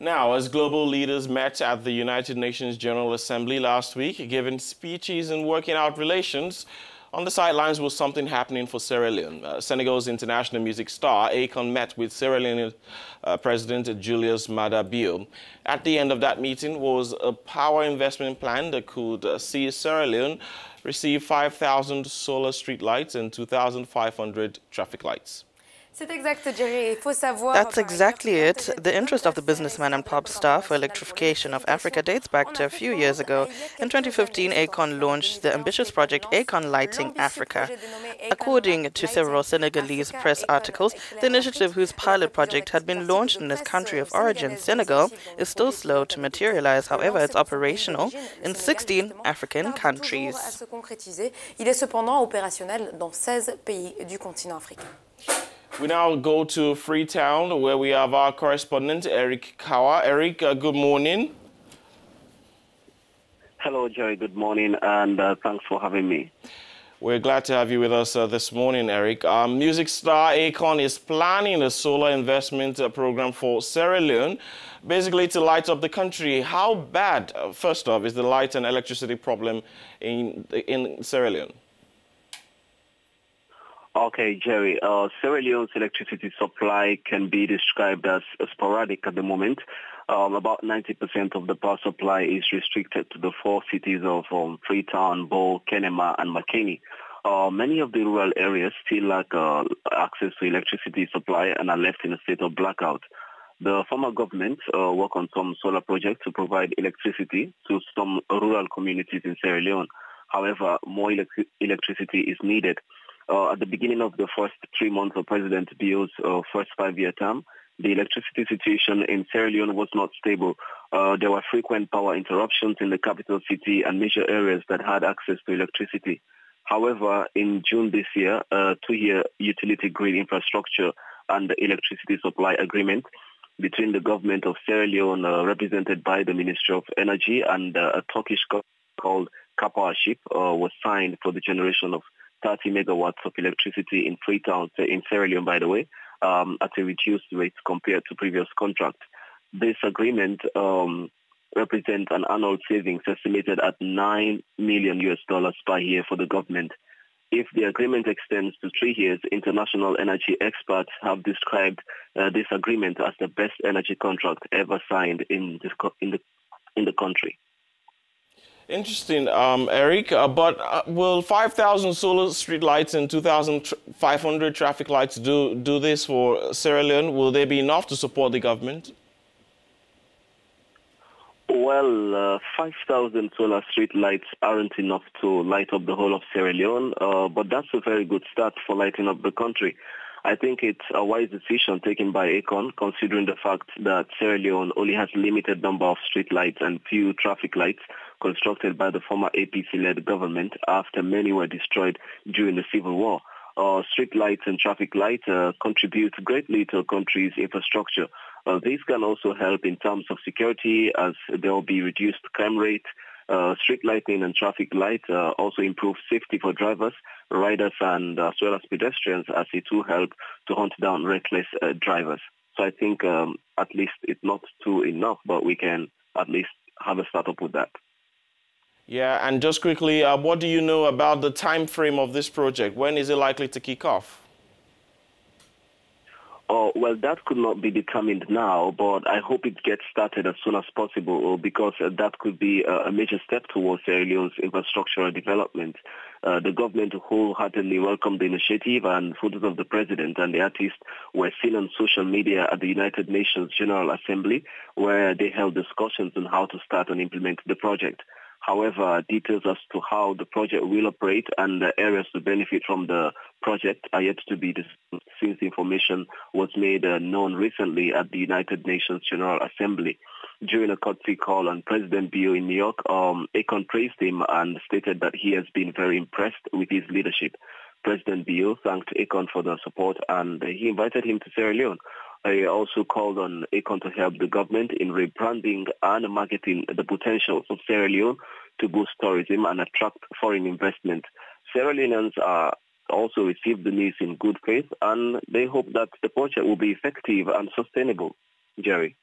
Now, as global leaders met at the United Nations General Assembly last week, giving speeches and working out relations, on the sidelines was something happening for Sierra Leone. Senegal's international music star Akon met with Sierra Leone President Julius Maada Bio. At the end of that meeting was a power investment plan that could see Sierra Leone receive 5,000 solar streetlights and 2,500 traffic lights. That's exactly it. The interest of the businessman and pop star for electrification of Africa dates back to a few years ago. In 2015, Akon launched the ambitious project Akon Lighting Africa. According to several Senegalese press articles, the initiative, whose pilot project had been launched in his country of origin, Senegal, is still slow to materialize. However, it's operational in 16 African countries. We now go to Freetown, where we have our correspondent, Eric Kawa. Eric, good morning. Hello, Jerry. Good morning, and thanks for having me. We're glad to have you with us this morning, Eric. Music star Akon is planning a solar investment program for Sierra Leone, basically to light up the country. How bad, first off, is the light and electricity problem in Sierra Leone? Okay, Jerry. Sierra Leone's electricity supply can be described as sporadic at the moment. About 90% of the power supply is restricted to the four cities of Freetown, Bo, Kenema, and Makeni. Many of the rural areas still lack access to electricity supply and are left in a state of blackout. The former government worked on some solar projects to provide electricity to some rural communities in Sierra Leone. However, more electricity is needed. At the beginning of the first 3 months of President Bio's first 5-year term, the electricity situation in Sierra Leone was not stable. There were frequent power interruptions in the capital city and major areas that had access to electricity. However, in June this year, a 2-year utility grid infrastructure and the electricity supply agreement between the government of Sierra Leone, represented by the Ministry of Energy, and a Turkish company called Kapowership was signed for the generation of 30 megawatts of electricity in Freetown, in Sierra Leone, by the way, at a reduced rate compared to previous contracts. This agreement represents an annual savings estimated at $9 million per year for the government. If the agreement extends to 3 years, international energy experts have described this agreement as the best energy contract ever signed in the country. Interesting, Eric, but will 5,000 solar streetlights and 2,500 traffic lights do this for Sierra Leone? Will they be enough to support the government? Well, 5,000 solar streetlights aren't enough to light up the whole of Sierra Leone, but that's a very good start for lighting up the country. I think it's a wise decision taken by Akon, considering the fact that Sierra Leone only has a limited number of streetlights and few traffic lights constructed by the former APC-led government after many were destroyed during the civil war. Street lights and traffic lights contribute greatly to a country's infrastructure. These can also help in terms of security, as there will be reduced crime rate. Street lighting and traffic lights also improve safety for drivers, riders, and as well as pedestrians, as it will help to hunt down reckless drivers. So I think at least it's not too enough, but we can at least have a startup with that. Yeah, and just quickly, what do you know about the time frame of this project? When is it likely to kick off? Well, that could not be determined now, but I hope it gets started as soon as possible, because that could be a major step towards Sierra Leone's infrastructural development. The government wholeheartedly welcomed the initiative, and photos of the president and the artist were seen on social media at the United Nations General Assembly, where they held discussions on how to start and implement the project. However, details as to how the project will operate and the areas to benefit from the project are yet to be discussed, since information was made known recently at the United Nations General Assembly. During a courtesy call on President Bio in New York, Akon praised him and stated that he has been very impressed with his leadership. President Bio thanked Akon for the support, and he invited him to Sierra Leone. He also called on Akon to help the government in rebranding and marketing the potentials of Sierra Leone to boost tourism and attract foreign investment. Sierra Leoneans also received the news in good faith, and they hope that the project will be effective and sustainable. Jerry.